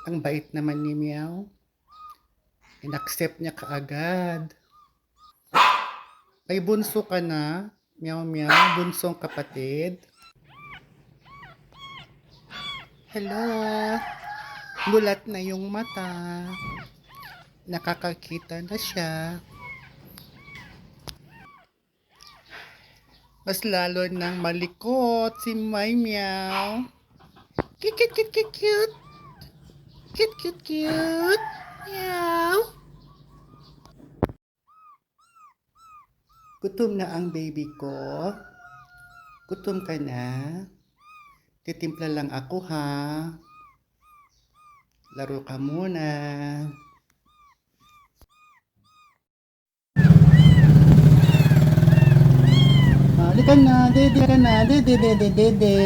Ang bait naman ni Meow. In-accept niya kaagad. Ay, bunso ka na? Meow Meow, bunsong kapatid. Hala, bulat na yung mata. Nakakakita na siya. Mas lalo nang malikot si May Meow. Cute, cute, cute, cute, cute. Cute, cute, cute. Meow. Gutom na ang baby ko. Gutom ka na? Titimpla lang ako ha. Laro ka muna. Halika na, dede ka na, dede, dede, dede.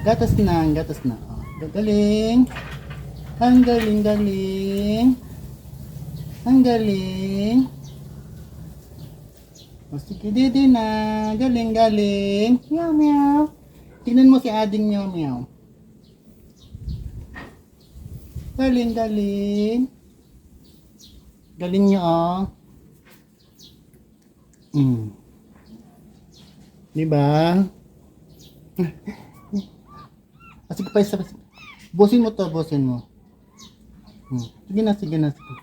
Gatas na, gatas na. Oh, galing. Ang galing, galing. Ang galing. O sige, dede na. Galing, galing. Meow, meow. Tingnan mo si ading meow, meow. Galing, galing. Galing niyo, oh. Diba? Sige pa, isa. Bosin mo to, bosin mo. Sige na, sige na, sige.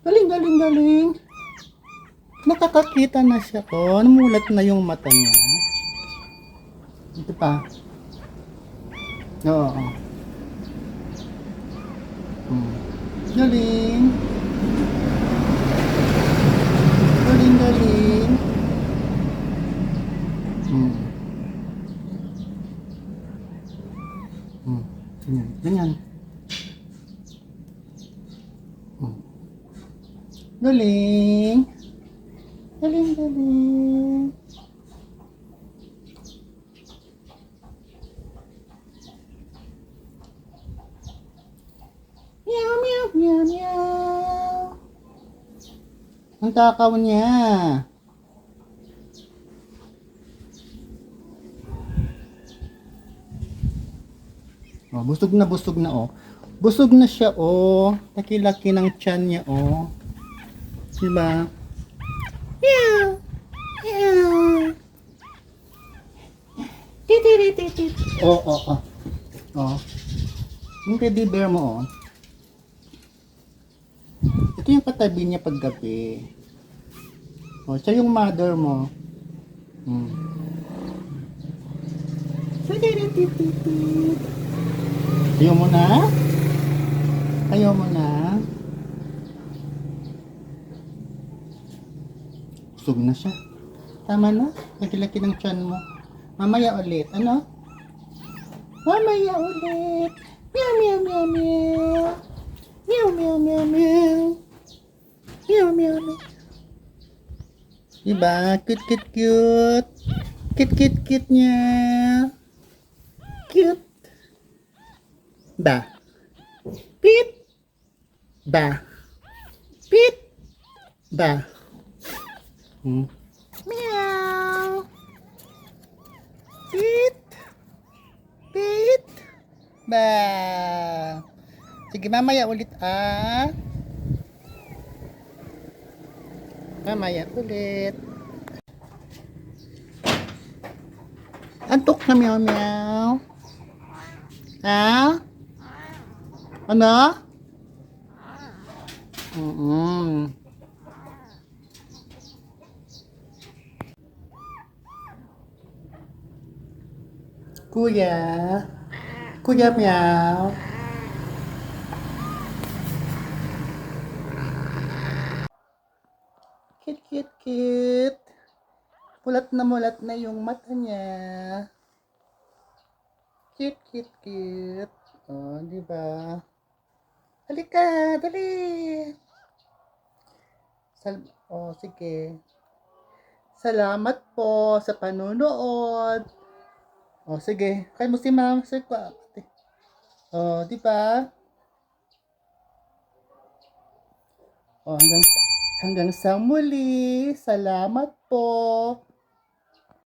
Galing, galing, galing. Nakakakita na siya ko. Namulat na yung mata niya. Ito pa. Oo. Galing. Galing, galing. Ganyan, ganyan. Galing. Galing, galing. Meow, meow, meow, meow. Ang takaw niya. Oh, busog na oh. Busog na siya oh. Laki-laki ng tiyan niya oh. Diba? Meow. Meow. Titiritit. Oh, oh, oh. Oh. Yung teddy bear mo oh. Ito yung katabi niya paggabi. Oh, siya yung mother mo. Titiritit. Ayaw mo na? Ayaw mo na? Busog na siya. Tama na. Laki-laki ng tiyan mo. Mamaya ulit. Ano? Mamaya ulit. Meow, meow, meow, meow. Meow, meow, meow, meow. Meow, meow, meow. Diba? Cute, cute, cute. Cute, cute, cute niya. Cute. Ba. Pit. Ba. Pit. Ba. Meow. Pit. Pit. Ba. Sige, mamaya ulit ah. Mamaya ulit. Antok na meow meow. Ha? Ano? Kuya. Kuya meow. Cute, cute, cute. Mulat na yung mata niya. Cute, cute, cute. Oh, di ba? Halika, dali. Oh, sige. Salamat po sa panunood. Oh, sige. Kaya mo si ma'am. Oh, di ba? Oh, hanggang sa muli. Salamat po.